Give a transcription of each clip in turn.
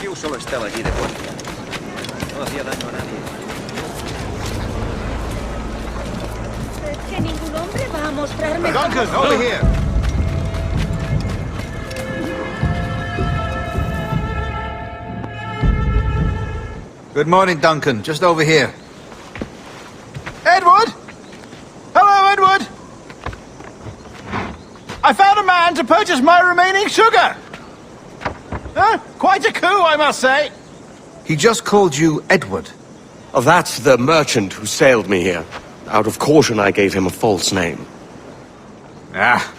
Yo solo estaba allí de guardia. No hacía daño a nadie. Es que ningún hombre va a mostrarme... Duncan, over here! Good morning, Duncan. Just over here. Edward! Hello, Edward! I found a man to purchase my remaining sugar! Huh? Quite a coup, I must say. He just called you Edward. Oh, that's the merchant who sailed me here. Out of caution, I gave him a false name. Ah,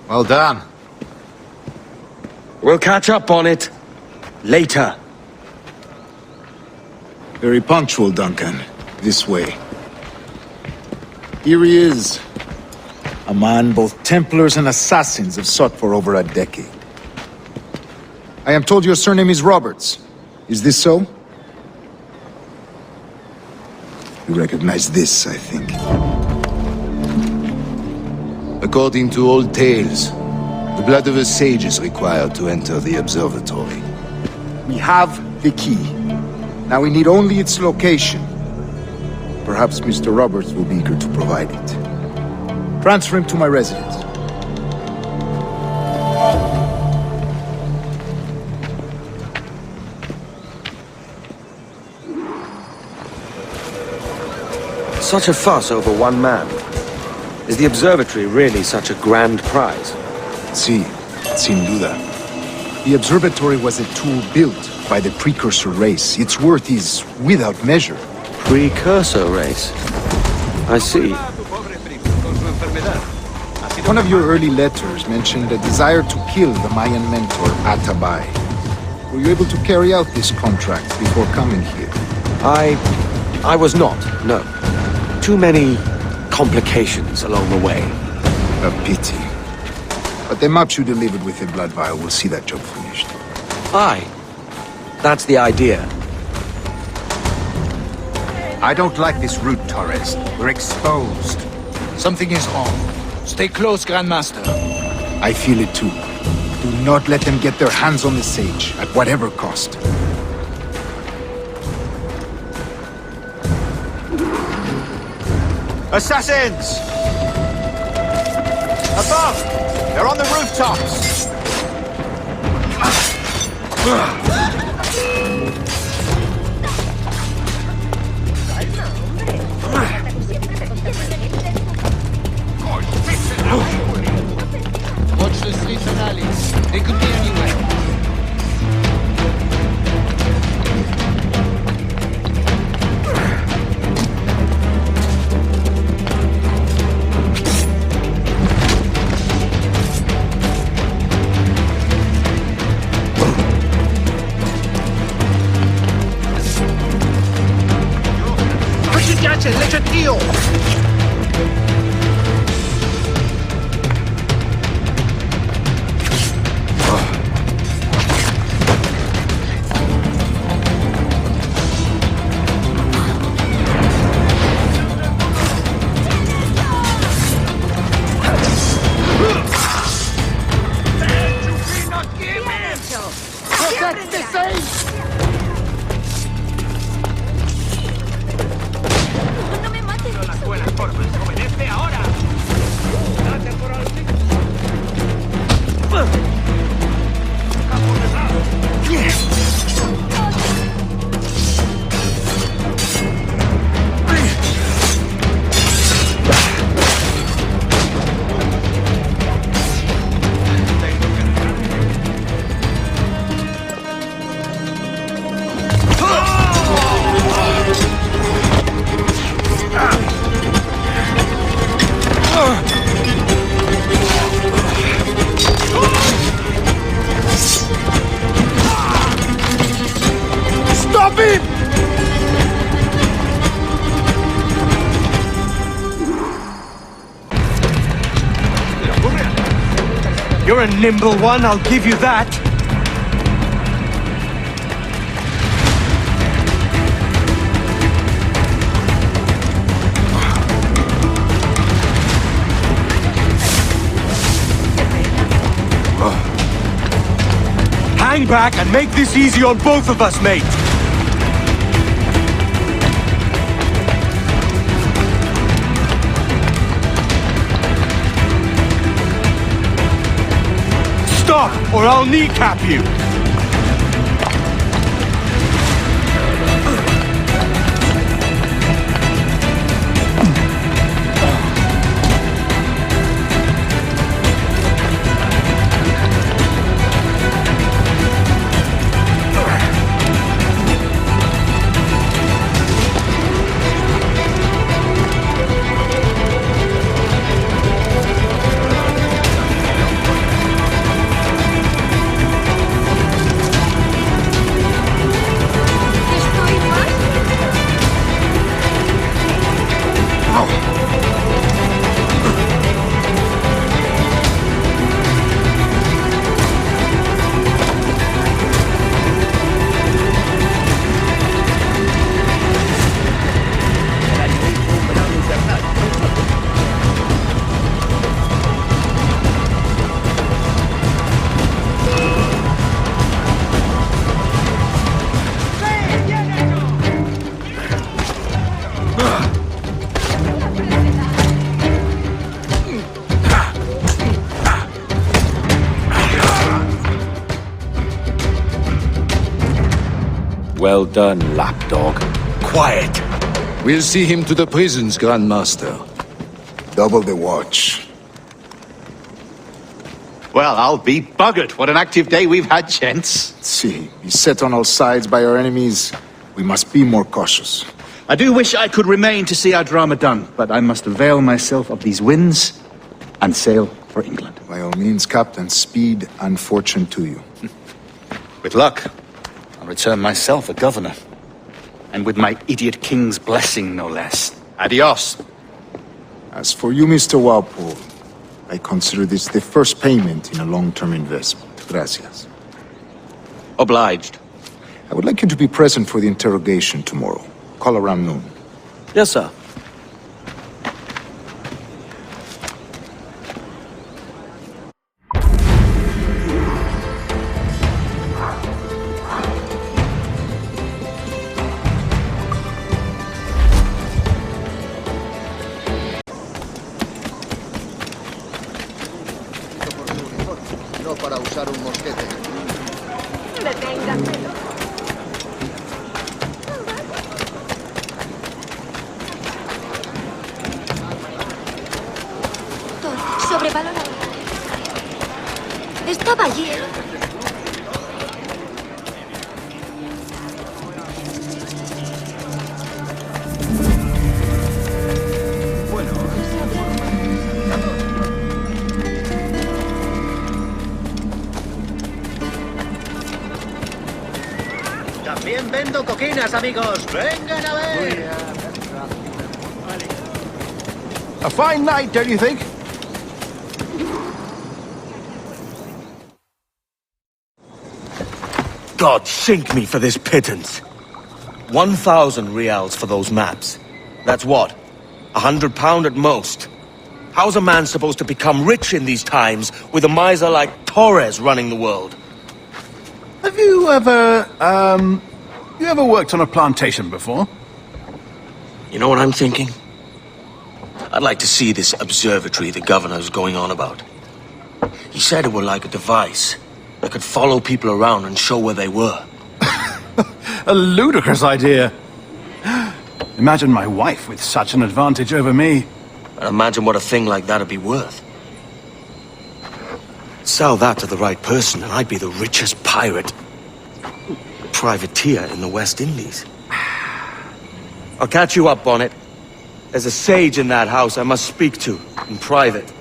well done. We'll catch up on it later. Very punctual, Duncan. This way. Here he is. A man both Templars and assassins have sought for over a decade. I am told your surname is Roberts. Is this so? You recognize this, I think. According to old tales, the blood of a sage is required to enter the observatory. We have the key. Now we need only its location. Perhaps Mr. Roberts will be eager to provide it. Transfer him to my residence. Such a fuss over one man. Is the observatory really such a grand prize? Sí, sin duda. The observatory was a tool built by the precursor race. Its worth is without measure. Precursor race? I see. One of your early letters mentioned a desire to kill the Mayan mentor, Atabay. Were you able to carry out this contract before coming here? I was not, no. Too many complications along the way. A pity. But the maps you delivered with the blood vial will see that job finished. Aye. That's the idea. I don't like this route, Torres. We're exposed. Something is wrong. Stay close, Grandmaster. I feel it too. Do not let them get their hands on the sage, at whatever cost. Assassins! Above! They're on the rooftops! Watch the streets and alleys. They could be anywhere. Leggetio! Protect the saints! You're a nimble one, I'll give you that. Hang back and make this easy on both of us, mate! Stop, or I'll kneecap you! Well done, lapdog. Quiet! We'll see him to the prisons, Grandmaster. Double the watch. Well, I'll be buggered. What an active day we've had, gents. See, beset on all sides by our enemies, we must be more cautious. I do wish I could remain to see our drama done, but I must avail myself of these winds and sail for England. By all means, Captain, speed and fortune to you. With luck, I'll return myself a governor. And with my idiot king's blessing, no less. Adios. As for you, Mr. Walpole, I consider this the first payment in a long-term investment. Gracias. Obliged. I would like you to be present for the interrogation tomorrow. Call around noon. Yes, sir. No para usar un mosquete. Deténganmelo. Sobrevalorado. Estaba allí. También vendo coquinas, amigos. Vengan a ver. A fine night, don't you think? God sink me for this pittance. 1,000 reals for those maps. That's what? £100 at most. How's a man supposed to become rich in these times with a miser like Torres running the world? Have you ever, you ever worked on a plantation before? You know what I'm thinking? I'd like to see this observatory the governor's going on about. He said it were like a device that could follow people around and show where they were. A ludicrous idea. Imagine my wife with such an advantage over me. And imagine what a thing like that'd be worth. Sell that to the right person and I'd be the richest pirate, privateer in the West Indies. I'll catch you up on it. There's a sage in that house I must speak to, in private.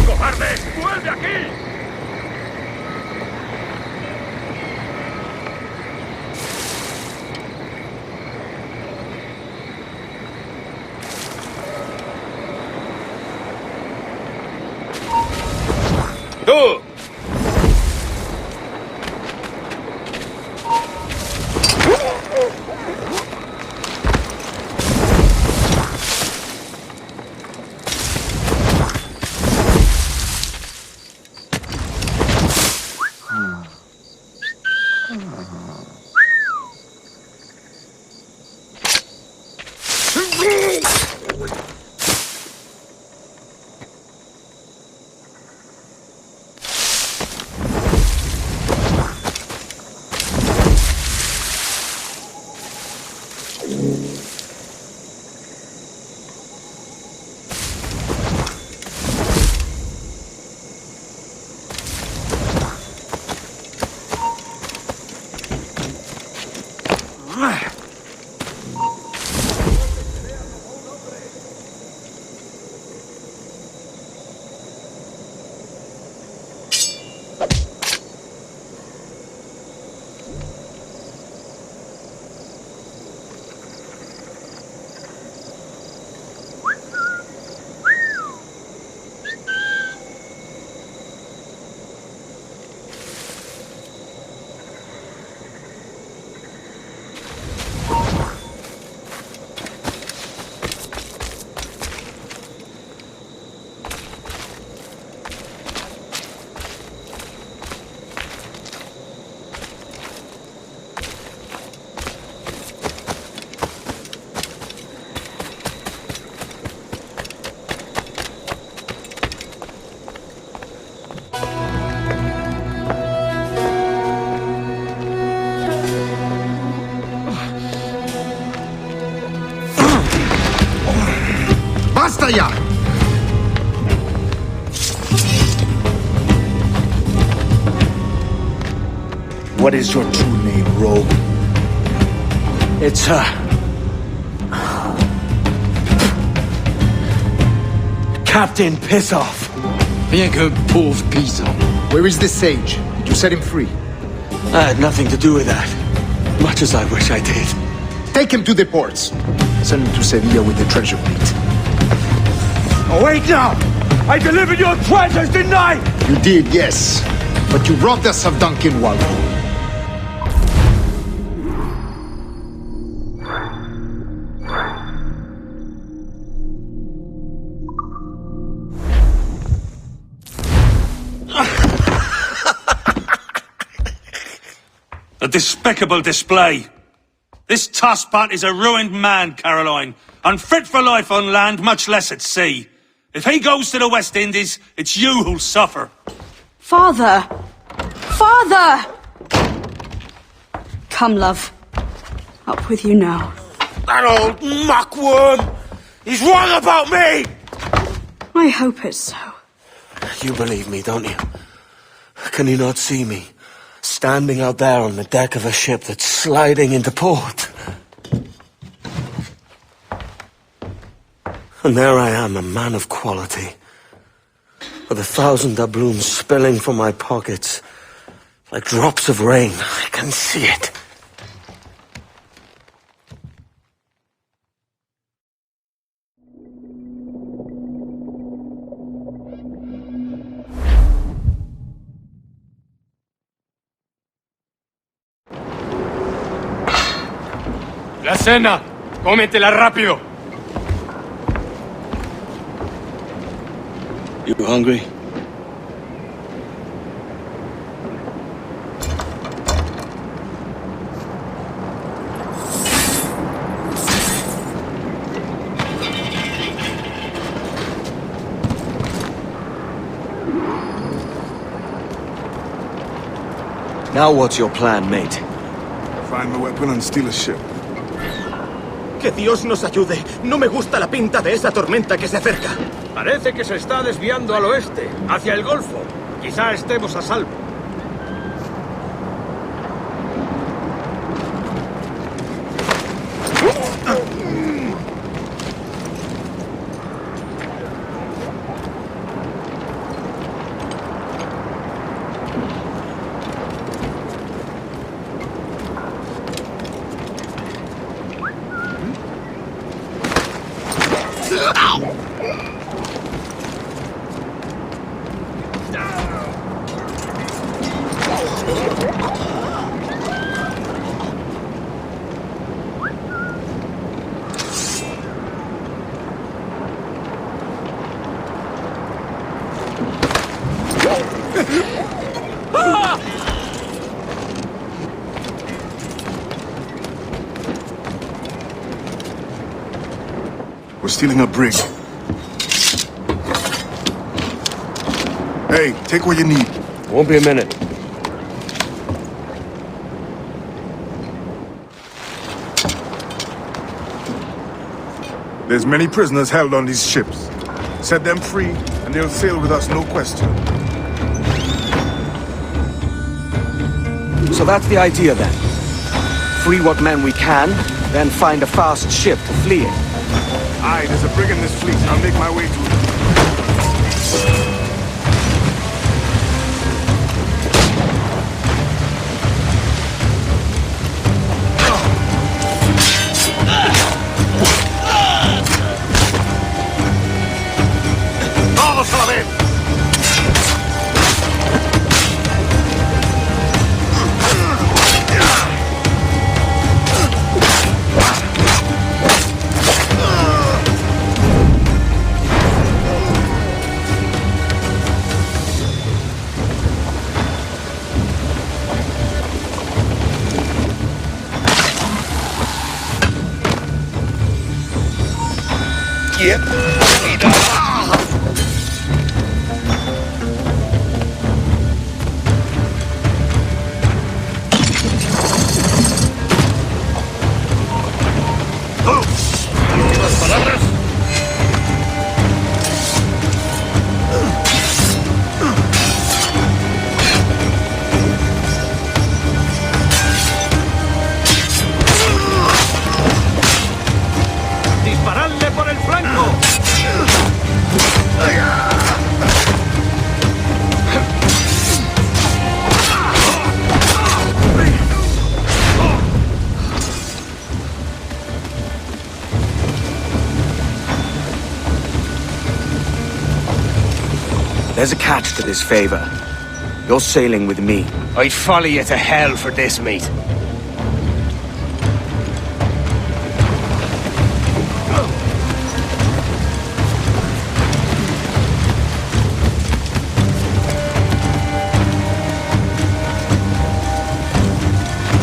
¡Cobarde! ¡Vuelve aquí! ¡Tú! ¡Basta ya! What is your true name, rogue? It's, Captain Pissoff. Rien qu'un pauvre paysan. Where is the sage? Did you set him free? I had nothing to do with that. Much as I wish I did. Take him to the ports. Send him to Sevilla with the treasure plate. Oh, wait now! I delivered your treasures, didn't I? You did, yes. But you robbed us of Duncan Waldo. A despicable display. This Tosspot is a ruined man, Caroline. Unfit for life on land, much less at sea. If he goes to the West Indies, it's you who'll suffer. Father! Father! Come, love. Up with you now. That old muckworm! He's wrong about me! I hope it's so. You believe me, don't you? Can you not see me? Standing out there on the deck of a ship that's sliding into port. And there I am, a man of quality. With 1,000 doubloons spilling from my pockets. Like drops of rain. I can see it. La cena. Cómetela rápido. You hungry? Now what's your plan, mate? Find the weapon and steal a ship. ¡Que Dios nos ayude! No me gusta la pinta de esa tormenta que se acerca. Parece que se está desviando al oeste, hacia el Golfo. Quizá estemos a salvo. We're stealing a brig. Hey, take what you need. Won't be a minute. There's many prisoners held on these ships. Set them free, and they'll sail with us, no question. So that's the idea then. Free what men we can, then find a fast ship to flee in. Aye, there's a brig in this fleet. I'll make my way to it. ¡Disparadle por el flanco! There's a catch to this favor. You're sailing with me. I'd follow you to hell for this, mate.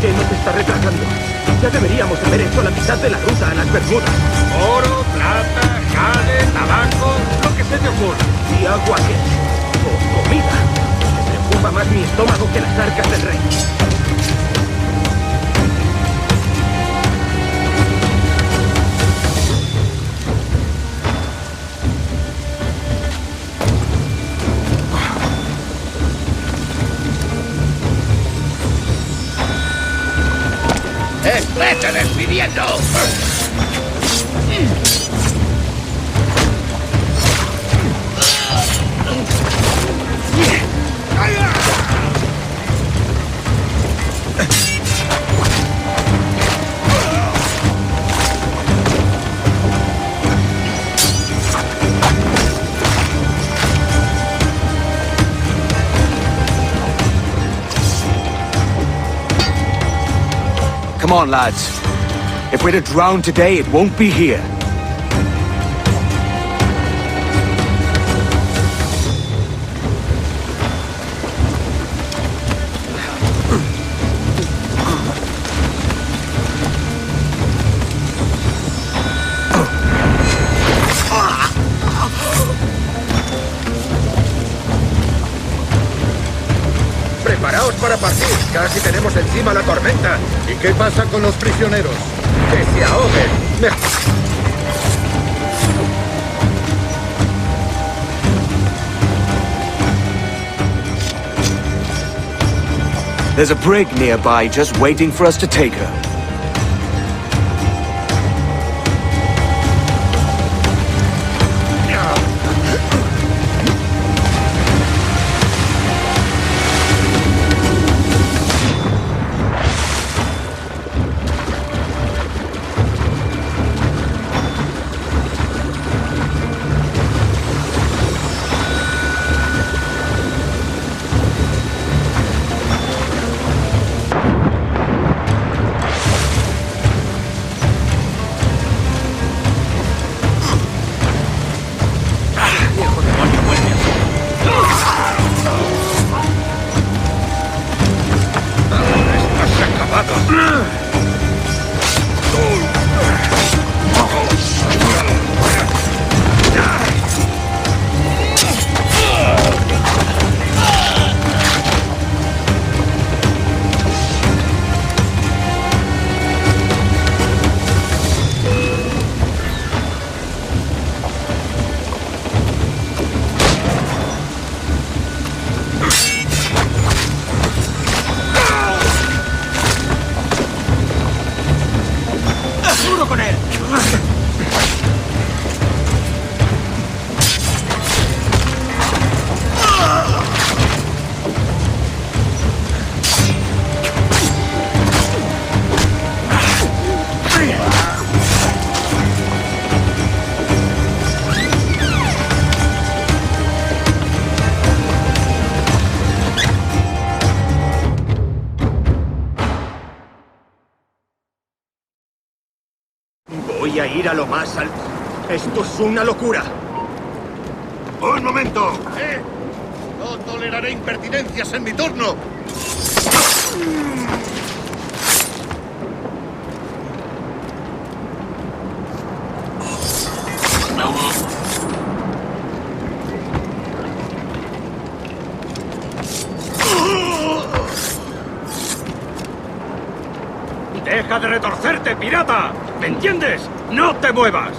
¿Qué nos está retrasando? Ya deberíamos haber hecho la mitad de la ruta a las Bermudas. Oro, plata, jade, tabaco, lo que se te ocurra. ¿Y agua qué? ¿O comida? Me preocupa más mi estómago que las arcas del rey. ¡Vete despidiendo! Come on, lads. If we're to drown today, it won't be here. Preparaos para partir. Casi tenemos encima la tormenta. ¿Y qué pasa con los prisioneros? Que se ahoguen. There's a brig nearby just waiting for us to take her. Voy a ir a lo más alto. Esto es una locura. ¡Un momento! No toleraré impertinencias en mi turno. ¡Deja de retorcerte, pirata! ¿Me entiendes? ¡No te muevas!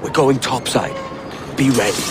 We're going topside. Be ready.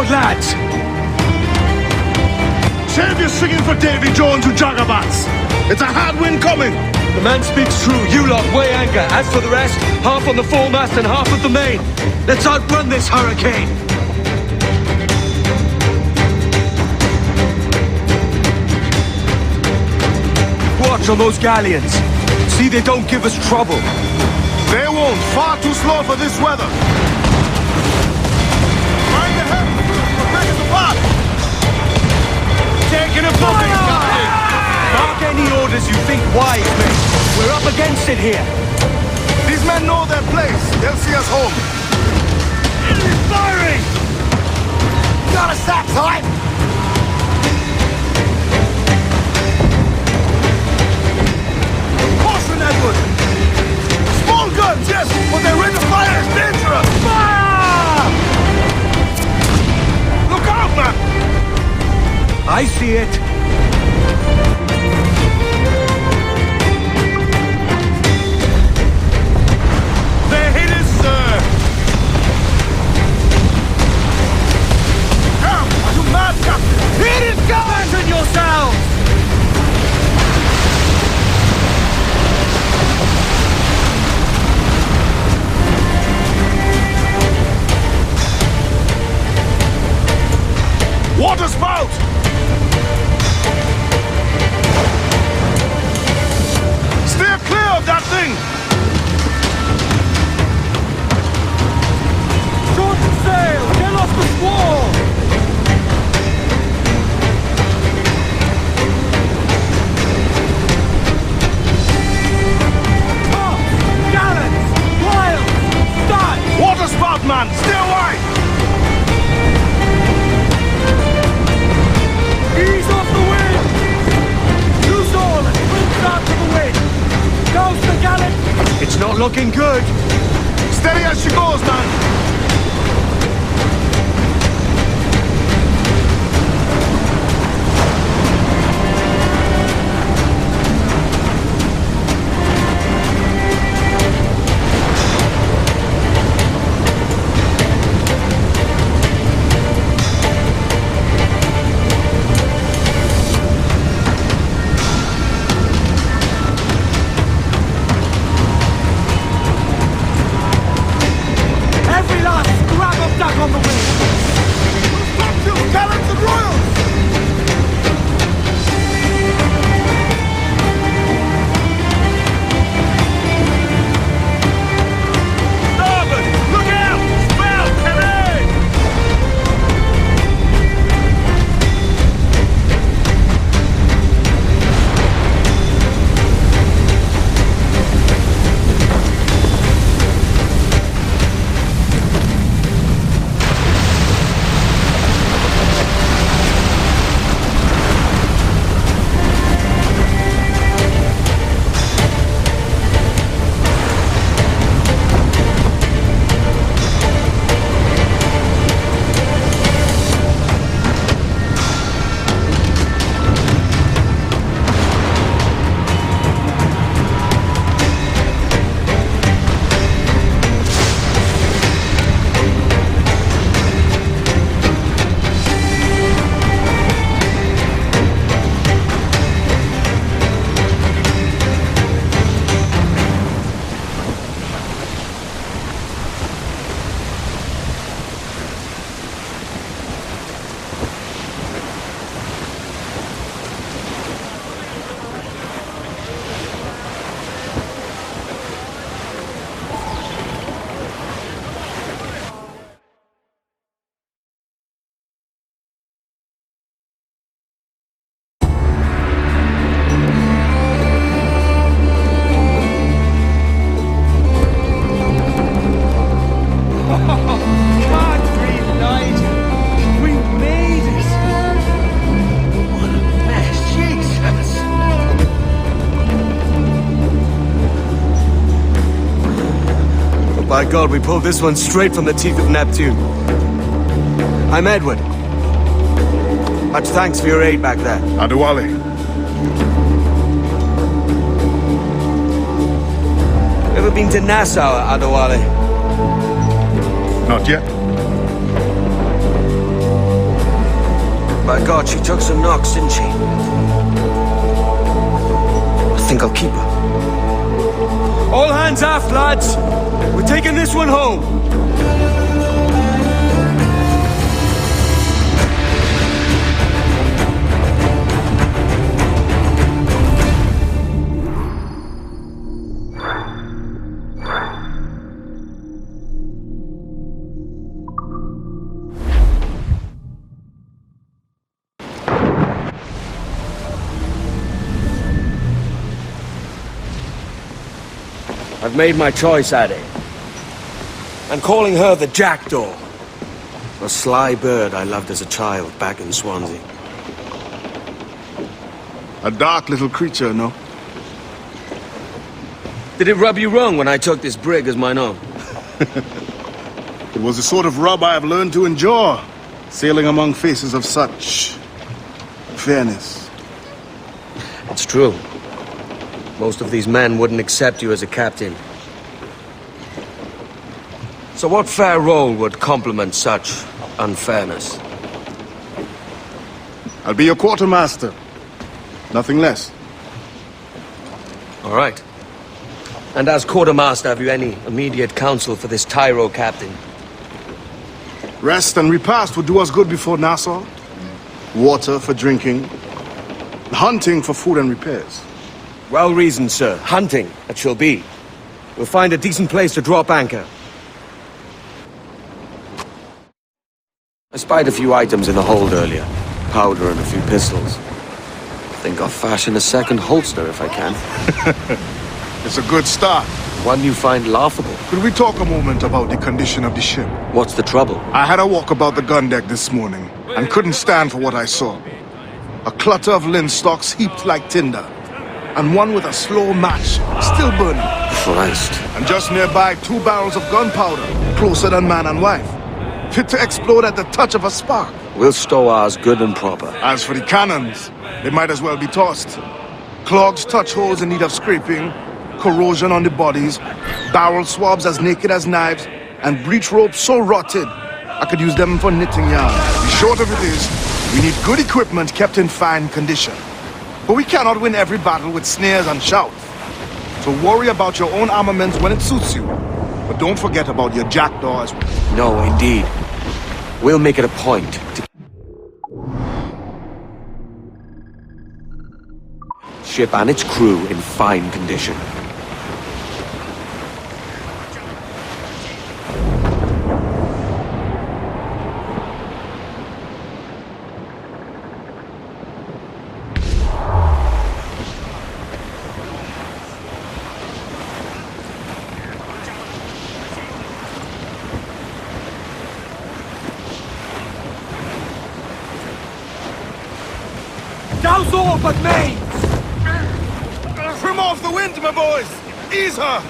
board, lads! Save your singing for Davy Jones who jagabats. It's a hard wind coming. The man speaks true. You lot weigh anchor. As for the rest, half on the foremast and half at the main. Let's outrun this hurricane. Watch on those galleons. See they don't give us trouble. They won't. Far too slow for this weather. Mind the head. We're breaking apart. Taking a booking, Captain. Mark any orders you think wise, mate. We're up against it here. These men know their place. They'll see us home. Enemy firing! Got a sack, time. Caution, Edward. Small guns, yes, but their rate of fire is dangerous. Fire! Look out, man! I see it. They're hitters, sir! Come! Are you mad, Captain? Hit it, guys! Fasten yourselves! Water spout! Steer clear of that thing! Shorten sail! Get off the squall! Tops! Gallants! Wild! Start! Water spout, man! Stay wide! Ease off the wind! Loose all and swing start to the wind! Goes the gallant! It's not looking good! Steady as she goes, man! By God, we pulled this one straight from the teeth of Neptune. I'm Edward. Much thanks for your aid back there. Adewale. Ever been to Nassau, Adewale? Not yet. By God, she took some knocks, didn't she? I think I'll keep her. All hands aft, lads! We're taking this one home! I've made my choice, Addy. I'm calling her the Jackdaw. A sly bird I loved as a child back in Swansea. A dark little creature, no? Did it rub you wrong when I took this brig as mine own? It was the sort of rub I have learned to endure, sailing among faces of such fairness. It's true. Most of these men wouldn't accept you as a captain. So what fair role would complement such unfairness? I'll be your quartermaster. Nothing less. All right. And as quartermaster, have you any immediate counsel for this Tyro captain? Rest and repast would do us good before Nassau. Water for drinking. Hunting for food and repairs. Well reasoned, sir. Hunting, it shall be. We'll find a decent place to drop anchor. I spied a few items in the hold earlier. Powder and a few pistols. Think I'll fashion a second holster if I can. It's a good start. One you find laughable. Could we talk a moment about the condition of the ship? What's the trouble? I had a walk about the gun deck this morning and couldn't stand for what I saw. A clutter of linstocks heaped like tinder, and one with a slow match, still burning. Christ. And just nearby, 2 barrels of gunpowder, closer than man and wife, fit to explode at the touch of a spark. We'll stow ours good and proper. As for the cannons, they might as well be tossed. Clogged touch holes in need of scraping, corrosion on the bodies, barrel swabs as naked as knives, and breech ropes so rotted, I could use them for knitting yarn. The short of it is, we need good equipment kept in fine condition. But we cannot win every battle with snares and shouts. So worry about your own armaments when it suits you. But don't forget about your Jackdaw as well. No, indeed. We'll make it a point to... Ship and its crew in fine condition. Douse all but mains! Trim off the wind, my boys! Ease her!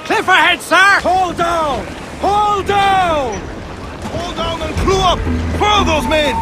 Cliff ahead, sir! Hold down! Hold down! Hold down and clew up! Furl those men!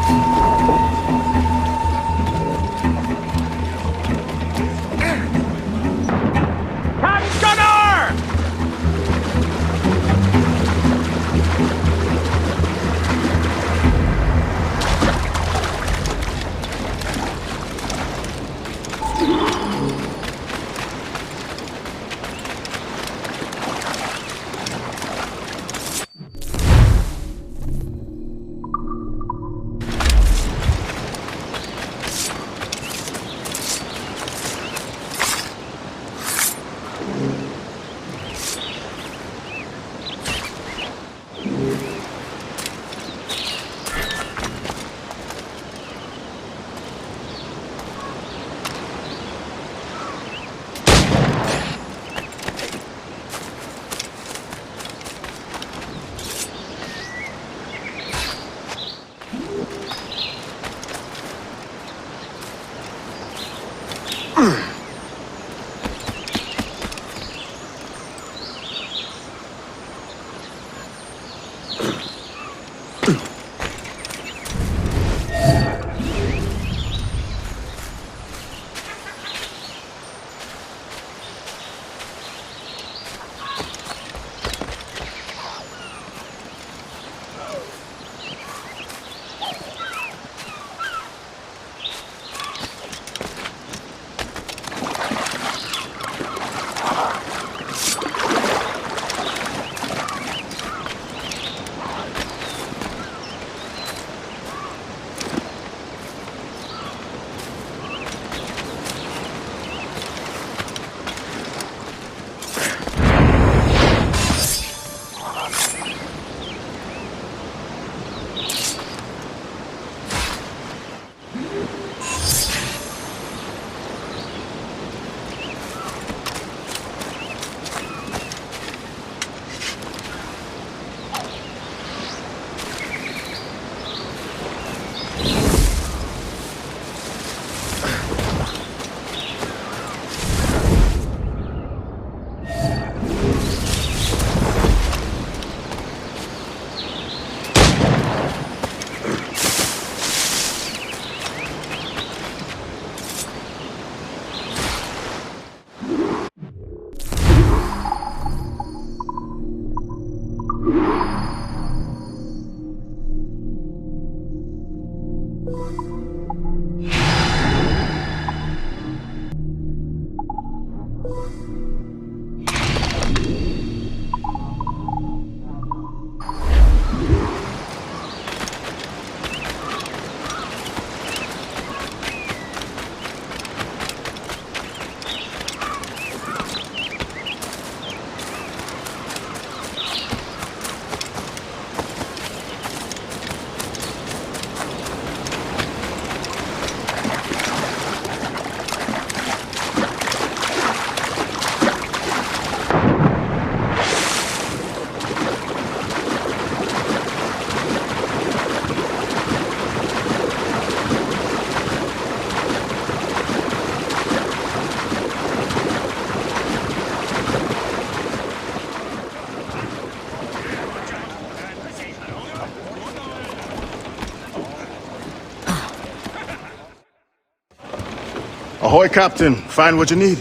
Ahoy, Captain. Find what you need.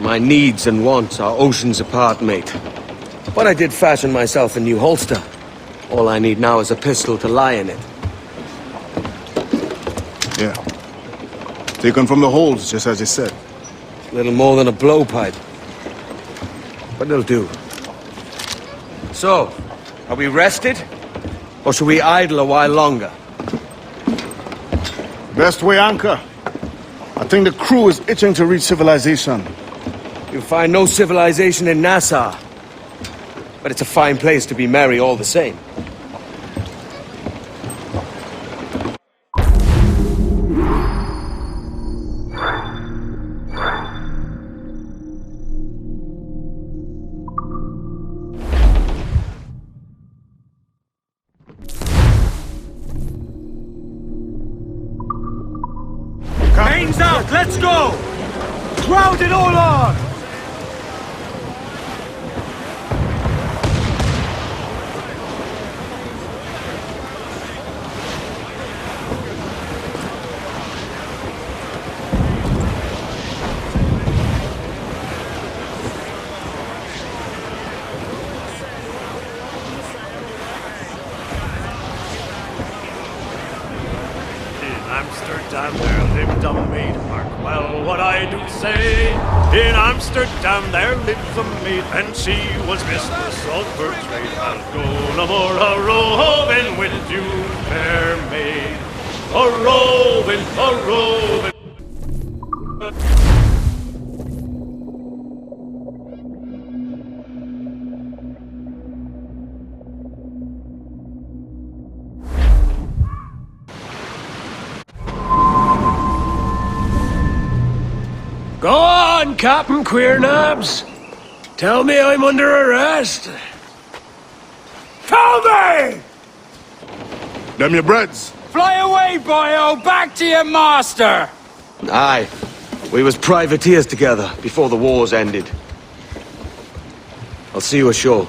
My needs and wants are oceans apart, mate. But I did fashion myself a new holster. All I need now is a pistol to lie in it. Yeah. Taken from the holds, just as you said. Little more than a blowpipe. But it'll do. So, are we rested? Or should we idle a while longer? Best way anchor. I think the crew is itching to reach civilization. You'll find no civilization in Nassau. But it's a fine place to be merry all the same. Mains out, let's go! Crowd it all on! Amsterdam there lived a maid, mark well what I do say. In Amsterdam there lives a maid, and she was mistress of her trade. I'll go no more a-roving with you, fair maid. A-roving, a-roving. Go on, Captain Queernabs. Tell me I'm under arrest. Tell me! Them your breads. Fly away, boyo! Back to your master! Aye. We was privateers together before the wars ended. I'll see you ashore.